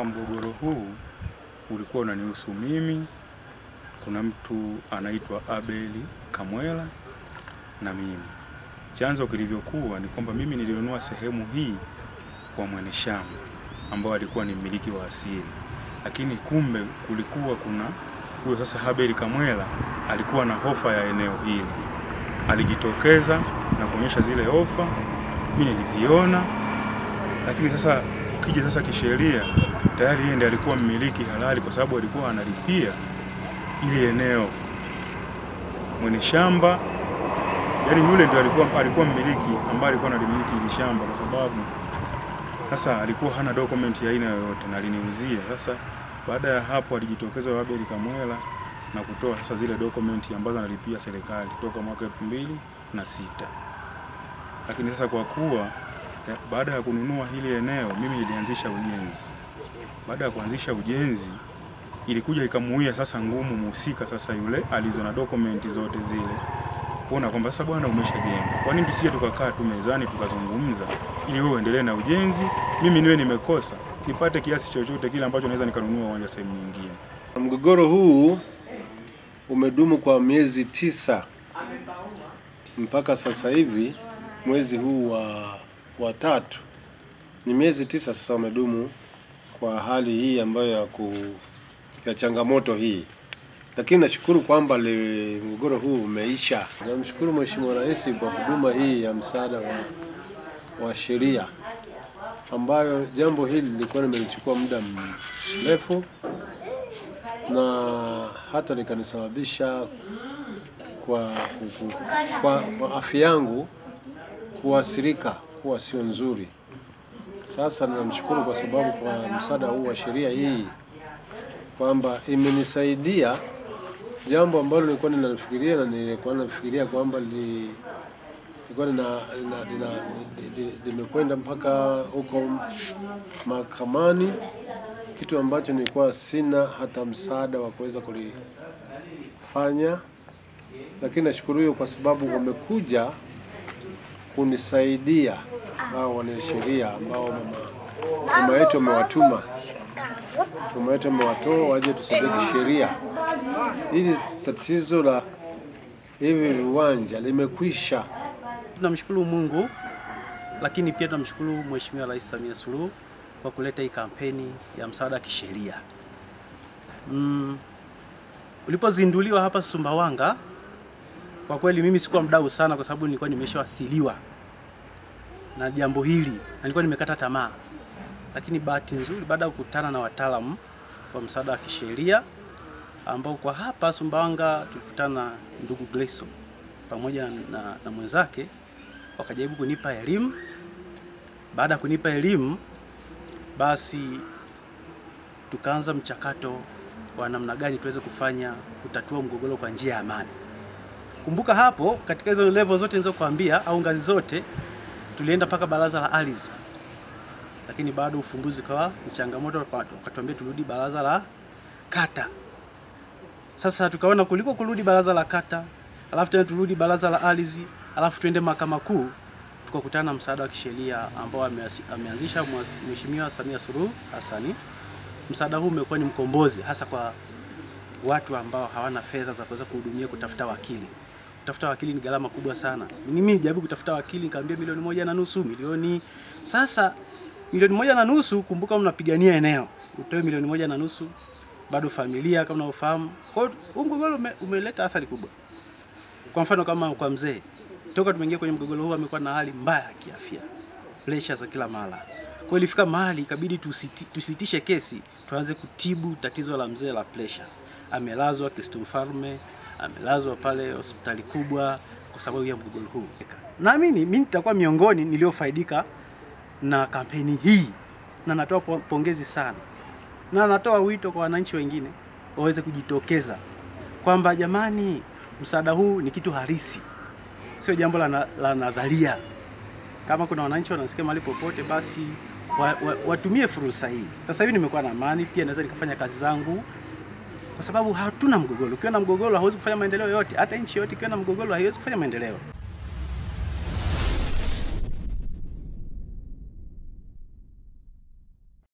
Mgogoro huu ulikuwa unanihusu mimi, kuna mtu anaitwa Abeli Kamwela na mimi. Chanzo kilivyokuwa ni kwamba mimi nilinunua sehemu hii kwa mwenye shamba ambao alikuwa ni mmiliki wa asili. Lakini kumbe kulikuwa kuna huyo sasa Abeli Kamwela alikuwa na ofa ya eneo hili. Alijitokeza na kuonyesha zile ofa, mimi niliziona. Lakini sasa ukija sasa kisheria tayari yeye ndiye alikuwa mmiliki halali kwa sababu alikuwa analipia ili eneo. Mwenye shamba yani yule ndiye alikuwa mmiliki ambaye alikuwa analimiliki ili shamba kwa sababu sasa alikuwa hana document ya aina yoyote na aliniuzia. Sasa baada ya hapo alijitokeza Abeli Kamwela na kutoa sasa zile document ambazo analipia serikali toka mwaka 2006. Lakini sasa kwa kuwa baada ya kununua hili eneo mimi nilianzisha ujenzi. Baada ya kuanzisha ujenzi ilikuja ikamuia sasa ngumu muhusika sasa yule alizo na document zote zile. Kuona kwamba sasa bwana umeshajenga. Kwa nini tusije tukakaa tu mezani tukazungumza ili wewe uendelee na ujenzi, mimi niwe nimekosa, nipate kiasi chochote kile ambacho naweza nikanunua uwanja sehemu nyingine. Mgogoro huu umedumu kwa miezi 9 mpaka sasa hivi mwezi huu wa 3. Ni miezi 9 sasa umedumu kwa hali hii ambayo ya changamoto hii. Lakini nashukuru kwamba mgogoro huu umeisha. Namshukuru Mheshimiwa Rais kwa huduma hii ya msaada wa sheria ambayo jambo hili lilikuwa limenichukua muda mrefu na hata likanisababisha kwa afya yangu kuathirika kuwa sio nzuri. Sasa namshukuru kwa sababu kwa msaada huu wa sheria hii kwamba imenisaidia jambo ambalo nilikuwa ninafikiria na nilikuwa nafikiria kwamba nilikuwa limekwenda mpaka huko mahakamani, kitu ambacho nilikuwa sina hata msaada wa kuweza kulifanya. Lakini nashukuru hiyo kwa sababu wamekuja kunisaidia hao wanasheria ambao mama yetu amewatuma. Mama yetu amewatoa waje tusaidie kisheria. Hili tatizo la hivi viwanja limekwisha. Tunamshukuru Mungu, lakini pia tunamshukuru Mheshimiwa Rais Samia Suluhu kwa kuleta hii kampeni ya msaada wa kisheria. Ulipozinduliwa hapa Sumbawanga, kwa kweli mimi sikuwa mdau sana kwa sababu nilikuwa nimeshaathiriwa na jambo hili. Nilikuwa nimekata tamaa. Lakini bahati nzuri baada ya kukutana na wataalamu wa msaada wa kisheria ambao kwa hapa Sumbawanga tulikutana na ndugu Gleso pamoja na mwenzake, wakajaribu kunipa elimu. Baada ya kunipa elimu basi tukaanza mchakato wa namna gani tuweze kutatua mgogoro kwa njia ya amani. Kumbuka hapo katika hizo level zote nilizokuambia au ngazi zote tulienda mpaka baraza la ardhi. Lakini bado ufumbuzi kwa changamoto, wakatuambia turudi baraza la kata. Sasa tukaona kuliko kurudi baraza la kata, alafu tena turudi baraza la ardhi, alafu tuende mahakama kuu, tukakutana na msaada wa kisheria ambao ameanzisha Mheshimiwa Samia Suluhu Hassan. Msaada huu umekuwa ni mkombozi hasa kwa watu ambao hawana fedha za kuweza kuhudumia kutafuta wakili. Kutafuta wakili ni gharama kubwa sana. Mimi nilijaribu kutafuta wakili nikamwambia milioni 1.5 milioni. Sasa milioni 1.5, kumbuka mnapigania eneo. Utoe milioni 1.5 bado familia kama unaofahamu. Kwa hiyo mgogoro umeleta athari kubwa. Kwa mfano kama kwa mzee, toka tumeingia kwenye mgogoro huu amekuwa na hali mbaya ya kiafya. Pressure za kila mara. Kwa hiyo ilifika mahali ikabidi tusitishe kesi, tuanze kutibu tatizo la mzee la pressure. Amelazwa Kristo Mfalme, amelazwa pale hospitali kubwa kwa sababu ya mgogoro huu. Naamini mimi nitakuwa miongoni niliofaidika na kampeni hii na natoa pongezi sana. Na natoa wito kwa wananchi wengine waweze kujitokeza kwamba jamani, msaada huu ni kitu halisi. Sio jambo la nadharia. Kama kuna wananchi wanasikia mahali popote basi watumie fursa hii. Sasa hivi nimekuwa na amani, pia naweza nikafanya kazi zangu kwa sababu hatuna mgogoro. Ukiwa na mgogoro hauwezi kufanya maendeleo yote. Hata nchi yote ikiwa na mgogoro haiwezi kufanya maendeleo.